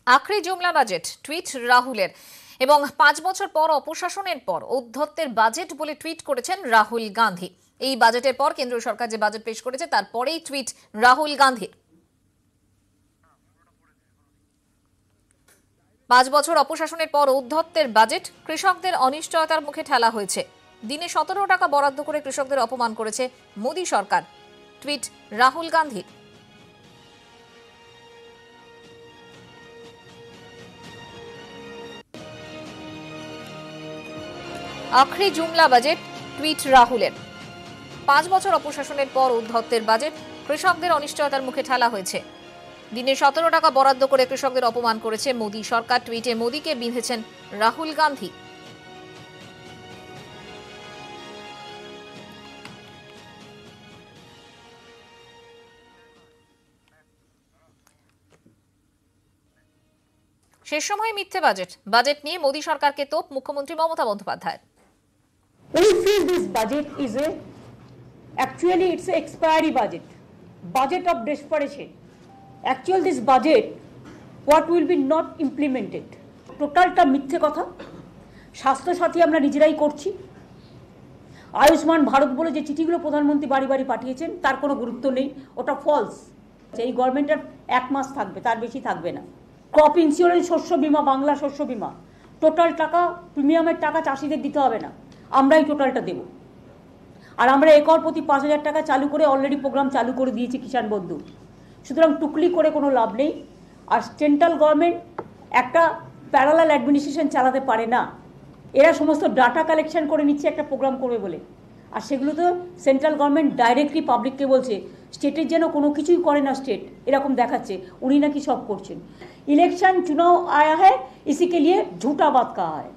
আখরি জুমলা budget tweet রাহুলের এবং 5 বছর পর অপশাসনের পর ঔদ্ধত্যের বাজেট বলে টুইট করেছেন রাহুল গান্ধী। এই বাজেটের পর কেন্দ্র সরকার যে বাজেট পেশ করেছে তারপরেই টুইট রাহুল গান্ধীর। 5 বছর অপশাসনের পর ঔদ্ধত্যের বাজেট, কৃষকদের অনিশ্চয়তার মুখে ঠেলা হয়েছে। দিনে 17 টাকা বরাদ্দ করে কৃষকদের অপমান করেছে মোদী সরকার, টুইট রাহুল গান্ধীর। আখরি জুমলা বাজেট টুইট রাহুলের। 5 বছর অপশাসনের পর ঔদ্ধত্যের বাজেট, কৃষকদের অনিশ্চয়তার মুখে ঠেলা হয়েছে। দিনে 17 টাকা বরাদ্দ করে কৃষকদের অপমান করেছে মোদী সরকার, টুইটে মোদীকে বিঁধেছেন রাহুল গান্ধী। শেষ সময় মিথ্যে বাজেট নিয়ে মোদী সরকারকে তোপ মুখ্যমন্ত্রী Mamata Bandyopadhyay. We feel this budget is actually it's an expiry budget of desperation. Actually this budget what will be not implemented. টোটালটা মিথ্যে কথা। স্বাস্থ্য সাথী আমরা নিজেরাই করছি। আয়ুষ্মান ভারত বলে যে চিঠিগুলো প্রধানমন্ত্রী বাড়ি বাড়ি পাঠিয়েছেন তার কোনো গুরুত্ব নেই, ওটা ফলস। এই গভর্নমেন্টের 1 মাস থাকবে, তার বেশি থাকবে না। ক্রপ ইন্স্যুরেন্স, শস্য বীমা, বাংলা শস্য বীমা, টোটাল টাকা, প্রিমিয়ামের টাকা চাষিদের দিতে হবে না, আমরাই টোটালটা দেব। আর আমরা একর প্রতি 5,000 টাকা চালু করে অলরেডি প্রোগ্রাম চালু করে দিয়েছি কিষাণ বন্ধু। সুতরাং টুকলি করে কোনো লাভ নেই। আর সেন্ট্রাল গভর্নমেন্ট একটা প্যারালাল অ্যাডমিনিস্ট্রেশন চালাতে পারে না। এরা সমস্ত ডাটা কালেকশন করে নিচ্ছে একটা প্রোগ্রাম করবে বলে, আর সেগুলো তো সেন্ট্রাল গভর্নমেন্ট ডাইরেক্টলি পাবলিককে বলছে। স্টেটের যেন কোনো কিছুই করে না স্টেট, এরকম দেখাচ্ছে উনি নাকি সব করছেন। ইলেকশন চুনাও আয়া হ্যায়, ইসি কে লিয়ে ঝুটা বাত কাহা হ্যায়।